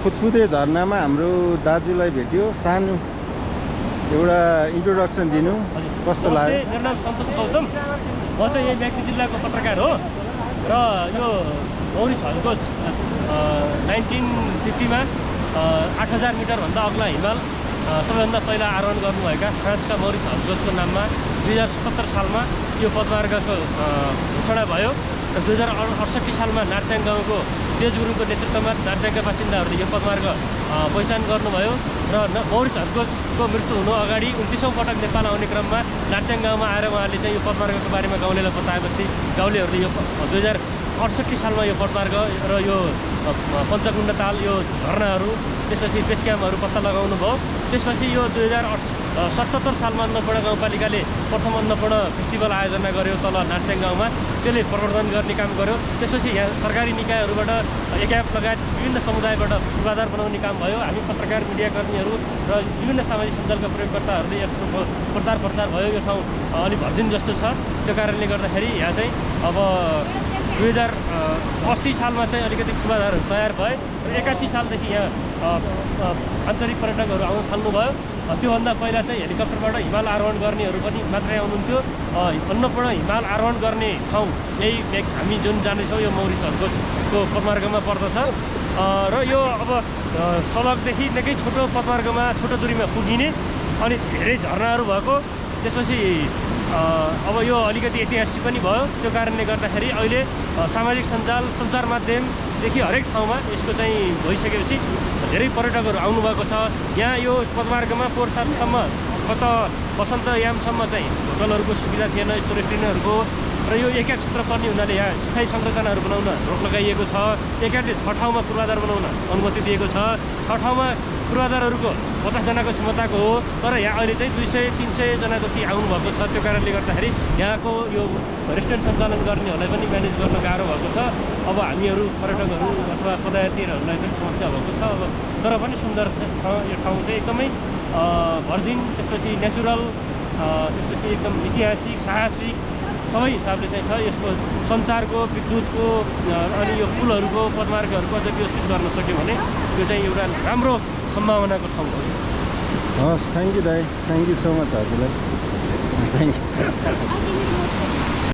फुतफुते झरनामा हाम्रो दाजुलाई भेट्यो सानो एउटा इन्ट्रोडक्सन दिनु कस्तो लाग्यो मेरो नाम सन्तोष गौतम म चाहिँ यही म्याग्दी जिल्लाको पत्रकार हो र यो मौरी छलकोस 1950 मा 8000 मिटर भन्दा अग्ला हिमाल सबैभन्दा पहिला आरोहण गर्नुभएका फ्रान्सका मौरी छलकोसको नाममा 2077 सालमा यो पदमार्गको घोषणा भयो र 2068 सालमा नार्चाङ गाउँको तेज गुरुङको नेतृत्वमा नार्चाङका बासिन्दाहरूले यो पदमार्ग पहिचान गर्नुभयो र मौरी छलकोसको मृत्यु हुनु अगाडि 29औं पटक नेपाल आउने क्रममा नार्चाङ गाउँमा आएर उहाँले चाहिँ यो पदमार्गको बारेमा गाउँलेलाई बताएपछि गाउँलेहरूले यो 2068 सालमा यो पदमार्ग र यो पञ्चकुण्ड ताल यो झरनाहरू त्यसपछि बेस क्याम्पहरू पत्ता लगाउनु भयो। त्यसपछि यो 2077 सालमा अन्नपूर्ण गाउँपालिकाले प्रथम अन्नपूर्ण फेस्टिभल आयोजना गर्यो तल नार्चाङ गाउँमा, त्यसले प्रवर्धन गर्ने काम गर्यो। त्यसपछि यहाँ सरकारी निकायहरूबाट एकाप लगायत विभिन्न समुदायबाट पूर्वाधार बनाउने काम भयो। हामी पत्रकार मिडियाकर्मीहरू र विभिन्न सामाजिक सञ्जालका प्रयोगकर्ताहरूले यसको प्रचार भयो। यो ठाउँ अलिक भर्जिन जस्तो छ, त्यो कारणले गर्दाखेरि यहाँ चाहिँ अब 2080 सालमा चाहिँ अलिकति पूर्वाधारहरू तयार भए र 81 सालदेखि यहाँ आन्तरिक पर्यटकहरू आउन थाल्नुभयो। त्योभन्दा पहिला चाहिँ हेलिकप्टरबाट हिमाल आरोहण गर्नेहरू पनि मात्रै आउनुहुन्थ्यो। अन्नपूर्ण हिमाल आरोहण गर्ने ठाउँ यही हामी जुन जानेछौँ यो मौरी छलकोसको पदमार्गमा पर्दछ र यो अब सडकदेखि निकै छोटो पदमार्गमा छोटो दूरीमा पुगिने अनि धेरै झरनाहरू भएको। त्यसपछि अब यो अलिकति ऐतिहासिक पनि भयो। त्यो कारणले गर्दाखेरि अहिले सामाजिक सञ्चार माध्यमदेखि हरेक ठाउँमा यसको चाहिँ भइसकेपछि धेरै पर्यटकहरू आउनुभएको छ। यहाँ यो पदमार्गमा पोहोरसालसम्म गत वसन्तयामसम्म चाहिँ होटलहरूको सुविधा थिएन, यस्तो रेस्टुरेन्टहरूको र यो एक क्षेत्र पर्ने हुनाले यहाँ स्थायी संरचनाहरू बनाउन रोक लगाइएको छ। एकाले 6 ठाउँमा पूर्वाधार बनाउन अनुमति दिएको छ। 6 ठाउँमा पूर्वाधारहरूको 50 जनाको क्षमताको हो, तर यहाँ अहिले चाहिँ 200-300 जना जति आउनुभएको छ। त्यो कारणले गर्दाखेरि यहाँको यो रेस्टुरेन्ट सञ्चालन गर्नेहरूलाई पनि म्यानेज गर्न गाह्रो भएको छ। अब हामीहरू पर्यटकहरू अथवा पदयात्रीहरूलाई पनि समस्या भएको छ। अब तर पनि सुन्दर छ यो ठाउँ चाहिँ एकदमै भर्जिन, त्यसपछि नेचुरल, त्यसपछि एकदम ऐतिहासिक साहसिक सबै हिसाबले चाहिँ छ। यसको सञ्चारको विद्युतको अनि यो पुलहरूको पदमार्गहरूको अझ व्यवस्थित गर्न सक्यो भने यो चाहिँ एउटा राम्रो सम्भावनाको ठाउँ हो। हस्, थ्याङ्क यू दाइ, थ्याङ्क यू सो मच हजुरलाई, थ्याङ्क यू।